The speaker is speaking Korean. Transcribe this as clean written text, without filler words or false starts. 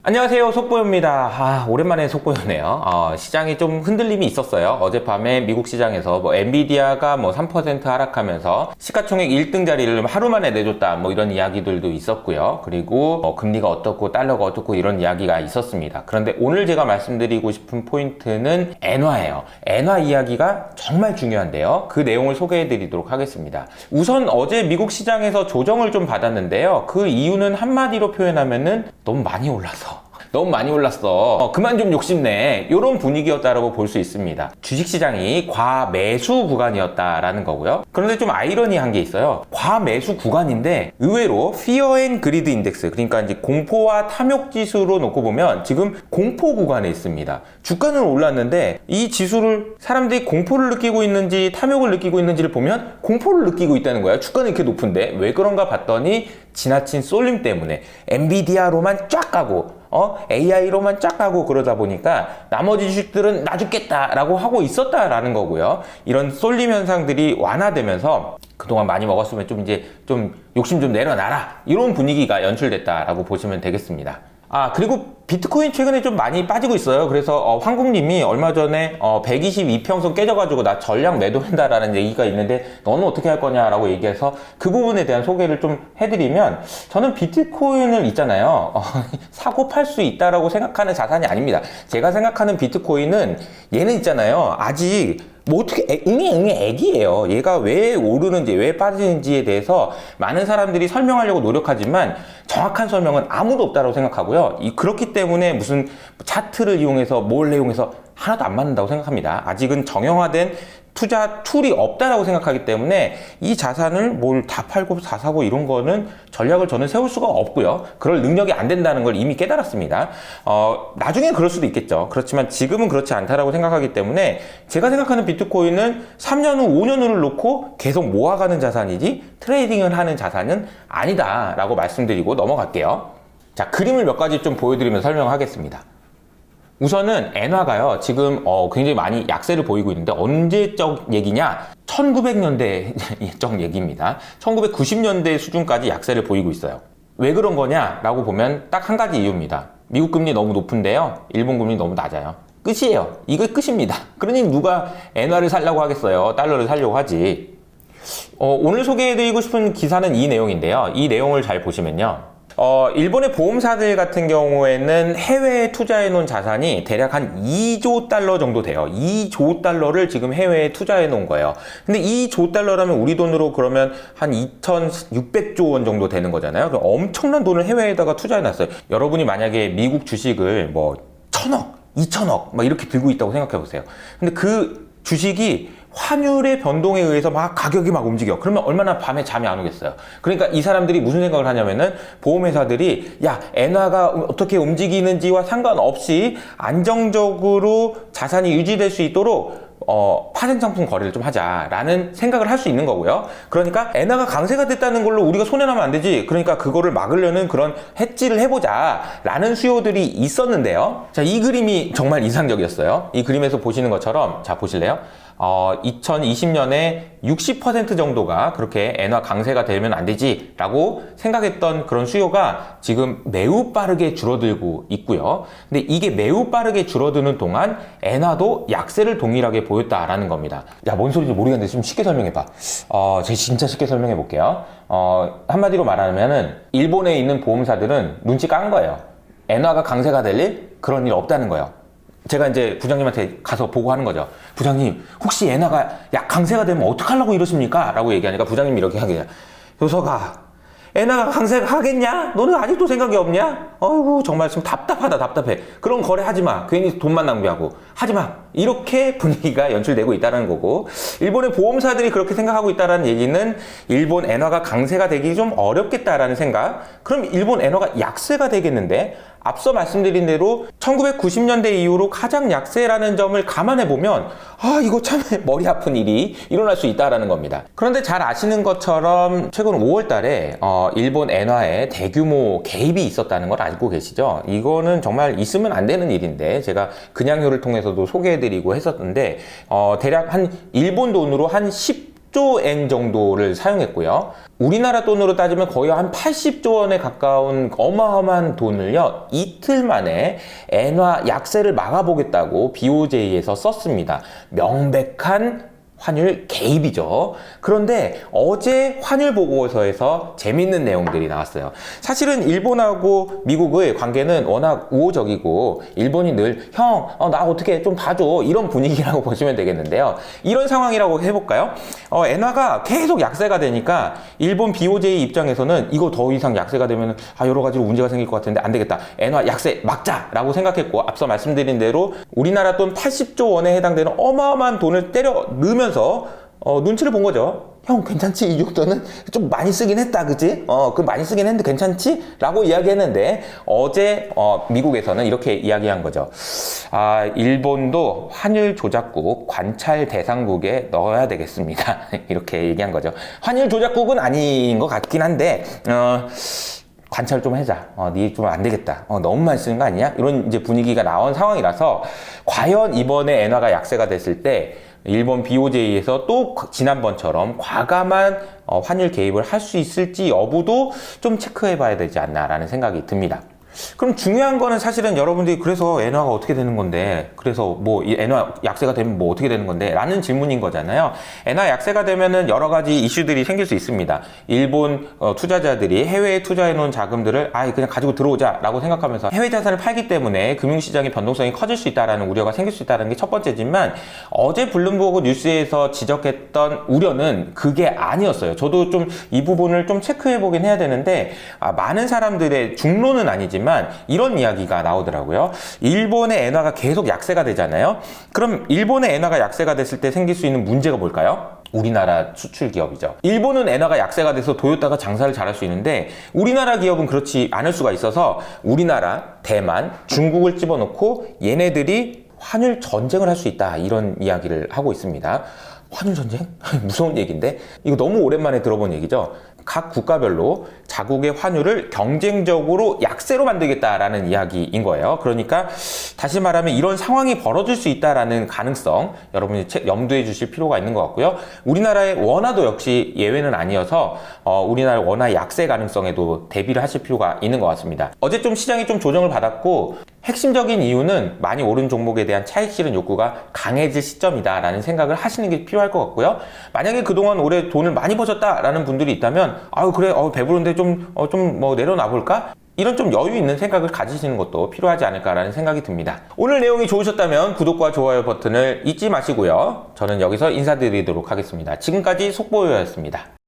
안녕하세요, 속보입니다. 오랜만에 속보였네요. 시장이 좀 흔들림이 있었어요. 어젯밤에 미국 시장에서 엔비디아가 3% 하락하면서 시가총액 1등 자리를 하루 만에 내줬다, 이런 이야기들도 있었고요. 그리고 금리가 어떻고 달러가 어떻고 이런 이야기가 있었습니다. 그런데 오늘 제가 말씀드리고 싶은 포인트는 엔화예요. 엔화 이야기가 정말 중요한데요. 그 내용을 소개해 드리도록 하겠습니다. 우선 어제 미국 시장에서 조정을 좀 받았는데요. 그 이유는 한마디로 표현하면은 너무 많이 올라서 너무 많이 올랐어, 그만 좀 욕심내, 이런 분위기였다라고 볼 수 있습니다. 주식시장이 과매수 구간이었다라는 거고요. 그런데 좀 아이러니한 게 있어요. 과매수 구간인데 의외로 Fear and Greed Index, 그러니까 이제 공포와 탐욕 지수로 놓고 보면 지금 공포 구간에 있습니다. 주가는 올랐는데 이 지수를 사람들이 공포를 느끼고 있는지 탐욕을 느끼고 있는지를 보면 공포를 느끼고 있다는 거야. 주가는 이렇게 높은데 왜 그런가 봤더니 지나친 쏠림 때문에 엔비디아로만 쫙 가고 AI로만 쫙 가고 그러다 보니까 나머지 주식들은 나 죽겠다라고 하고 있었다라는 거고요. 이런 쏠림 현상들이 완화되면서 그동안 많이 먹었으면 좀 욕심 좀 내려놔라, 이런 분위기가 연출됐다라고 보시면 되겠습니다. 그리고 비트코인 최근에 좀 많이 빠지고 있어요. 그래서 황국님이 얼마 전에 122평선 깨져가지고 나 전량 매도한다라는 얘기가 있는데 너는 어떻게 할 거냐라고 얘기해서 그 부분에 대한 소개를 좀 해드리면, 저는 비트코인을 있잖아요, 사고 팔 수 있다라고 생각하는 자산이 아닙니다. 제가 생각하는 비트코인은 얘는 있잖아요, 아직 어떻게 응애 애기예요. 얘가 왜 오르는지 왜 빠지는지에 대해서 많은 사람들이 설명하려고 노력하지만 정확한 설명은 아무도 없다고 생각하고요. 그렇기 때문에 무슨 차트를 이용해서 뭘 이용해서 하나도 안 맞는다고 생각합니다. 아직은 정형화된 투자 툴이 없다라고 생각하기 때문에 이 자산을 뭘 다 팔고 다 사고 이런 거는 전략을 저는 세울 수가 없고요. 그럴 능력이 안 된다는 걸 이미 깨달았습니다. 나중에 그럴 수도 있겠죠. 그렇지만 지금은 그렇지 않다라고 생각하기 때문에 제가 생각하는 비트코인은 3년 후, 5년 후를 놓고 계속 모아가는 자산이지 트레이딩을 하는 자산은 아니다라고 말씀드리고 넘어갈게요. 자, 그림을 몇 가지 좀 보여드리면서 설명하겠습니다. 우선은 엔화가요, 지금 굉장히 많이 약세를 보이고 있는데 언제적 얘기냐? 1900년대적 얘기입니다. 1990년대 수준까지 약세를 보이고 있어요. 왜 그런 거냐라고 보면 딱 한 가지 이유입니다. 미국 금리 너무 높은데요, 일본 금리 너무 낮아요. 끝이에요. 이거 끝입니다. 그러니 누가 엔화를 살려고 하겠어요? 달러를 살려고 하지. 오늘 소개해드리고 싶은 기사는 이 내용인데요. 이 내용을 잘 보시면요, 일본의 보험사들 같은 경우에는 해외에 투자해 놓은 자산이 대략 한 2조 달러 정도 돼요. 2조 달러를 지금 해외에 투자해 놓은 거예요. 근데 2조 달러라면 우리 돈으로 그러면 한 2,600조 원 정도 되는 거잖아요. 그럼 엄청난 돈을 해외에다가 투자해 놨어요. 여러분이 만약에 미국 주식을 1,000억, 2,000억 막 이렇게 들고 있다고 생각해 보세요. 근데 그 주식이 환율의 변동에 의해서 가격이 움직여. 그러면 얼마나 밤에 잠이 안 오겠어요. 그러니까 이 사람들이 무슨 생각을 하냐면은, 보험회사들이 엔화가 어떻게 움직이는지와 상관없이 안정적으로 자산이 유지될 수 있도록 파생상품 거래를 좀 하자라는 생각을 할 수 있는 거고요. 그러니까 엔화가 강세가 됐다는 걸로 우리가 손해나면 안 되지. 그러니까 그거를 막으려는 그런 해지를 해보자라는 수요들이 있었는데요. 자, 이 그림이 정말 인상적이었어요. 이 그림에서 보시는 것처럼, 자, 보실래요? 2020년에 60% 정도가 그렇게 엔화 강세가 되면 안 되지 라고 생각했던 그런 수요가 지금 매우 빠르게 줄어들고 있고요. 근데 이게 매우 빠르게 줄어드는 동안 엔화도 약세를 동일하게 보였다라는 겁니다. 뭔 소리인지 모르겠는데 좀 쉽게 설명해봐. 제가 진짜 쉽게 설명해 볼게요. 한마디로 말하면은 일본에 있는 보험사들은 눈치 깐 거예요. 엔화가 강세가 될 일? 그런 일 없다는 거예요. 제가 이제 부장님한테 가서 보고하는 거죠. 부장님, 혹시 엔화가 강세가 되면 어떡하려고 이러십니까? 라고 얘기하니까 부장님이 이렇게 하게 돼요. 효석아, 엔화가 강세하겠냐? 너는 아직도 생각이 없냐? 어이구, 정말 좀 답답해. 그런 거래 하지 마. 괜히 돈만 낭비하고. 하지 마. 이렇게 분위기가 연출되고 있다는 거고, 일본의 보험사들이 그렇게 생각하고 있다는 얘기는 일본 엔화가 강세가 되기 좀 어렵겠다라는 생각. 그럼 일본 엔화가 약세가 되겠는데, 앞서 말씀드린 대로 1990년대 이후로 가장 약세라는 점을 감안해 보면 이거 참 머리 아픈 일이 일어날 수 있다라는 겁니다. 그런데 잘 아시는 것처럼 최근 5월 달에 일본 엔화에 대규모 개입이 있었다는 걸 알고 계시죠? 이거는 정말 있으면 안 되는 일인데 제가 그냥효를 통해서도 소개해드리고 했었는데 대략 한 일본 돈으로 한 10조 엔 정도를 사용했고요. 우리나라 돈으로 따지면 거의 한 80조 원에 가까운 어마어마한 돈을요, 이틀 만에 엔화 약세를 막아보겠다고 BOJ에서 썼습니다. 명백한 환율 개입이죠. 그런데 어제 환율 보고서에서 재밌는 내용들이 나왔어요. 사실은 일본하고 미국의 관계는 워낙 우호적이고 일본이 늘 나 어떻게 좀 봐줘 이런 분위기라고 보시면 되겠는데요. 이런 상황이라고 해볼까요? 엔화가 계속 약세가 되니까 일본 BOJ 입장에서는 이거 더 이상 약세가 되면 여러 가지로 문제가 생길 것 같은데 안 되겠다. 엔화 약세 막자라고 생각했고, 앞서 말씀드린 대로 우리나라 돈 80조 원에 해당되는 어마어마한 돈을 때려 넣으면서 눈치를 본 거죠. 형 괜찮지? 이 정도는 좀 많이 쓰긴 했다, 그치? 그 많이 쓰긴 했는데 괜찮지? 라고 이야기했는데, 어제 미국에서는 이렇게 이야기한 거죠. 일본도 환율 조작국 관찰 대상국에 넣어야 되겠습니다. 이렇게 얘기한 거죠. 환율 조작국은 아닌 것 같긴 한데 관찰 좀 해자. 니 좀 안 되겠다. 너무 많이 쓰는 거 아니냐? 이런 이제 분위기가 나온 상황이라서, 과연 이번에 엔화가 약세가 됐을 때 일본 BOJ에서 또 지난번처럼 과감한 환율 개입을 할 수 있을지 여부도 좀 체크해 봐야 되지 않나라는 생각이 듭니다. 그럼 중요한 거는 사실은 여러분들이 그래서 엔화가 어떻게 되는 건데, 그래서 뭐 이 엔화 약세가 되면 뭐 어떻게 되는 건데 라는 질문인 거잖아요. 엔화 약세가 되면은 여러 가지 이슈들이 생길 수 있습니다. 일본 투자자들이 해외에 투자해 놓은 자금들을 그냥 가지고 들어오자 라고 생각하면서 해외 자산을 팔기 때문에 금융시장의 변동성이 커질 수 있다라는 우려가 생길 수 있다는 게 첫 번째지만, 어제 블룸버그 뉴스에서 지적했던 우려는 그게 아니었어요. 저도 좀 이 부분을 좀 체크해 보긴 해야 되는데, 많은 사람들의 중론은 아니지만 이런 이야기가 나오더라고요. 일본의 엔화가 계속 약세가 되잖아요. 그럼 일본의 엔화가 약세가 됐을 때 생길 수 있는 문제가 뭘까요? 우리나라 수출 기업이죠. 일본은 엔화가 약세가 돼서 토요타가 장사를 잘할 수 있는데, 우리나라 기업은 그렇지 않을 수가 있어서 우리나라, 대만, 중국을 집어넣고 얘네들이 환율 전쟁을 할 수 있다, 이런 이야기를 하고 있습니다. 환율 전쟁? 무서운 얘기인데? 이거 너무 오랜만에 들어본 얘기죠. 각 국가별로 자국의 환율을 경쟁적으로 약세로 만들겠다라는 이야기인 거예요. 그러니까 다시 말하면 이런 상황이 벌어질 수 있다라는 가능성, 여러분이 염두에 주실 필요가 있는 것 같고요. 우리나라의 원화도 역시 예외는 아니어서 우리나라 원화 약세 가능성에도 대비를 하실 필요가 있는 것 같습니다. 어제 좀 시장이 좀 조정을 받았고, 핵심적인 이유는 많이 오른 종목에 대한 차익 실현 욕구가 강해질 시점이다라는 생각을 하시는 게 필요할 것 같고요. 만약에 그동안 올해 돈을 많이 버셨다라는 분들이 있다면, 그래, 배부른데 좀 뭐 내려놔 볼까? 이런 좀 여유 있는 생각을 가지시는 것도 필요하지 않을까라는 생각이 듭니다. 오늘 내용이 좋으셨다면 구독과 좋아요 버튼을 잊지 마시고요. 저는 여기서 인사드리도록 하겠습니다. 지금까지 속보요였습니다.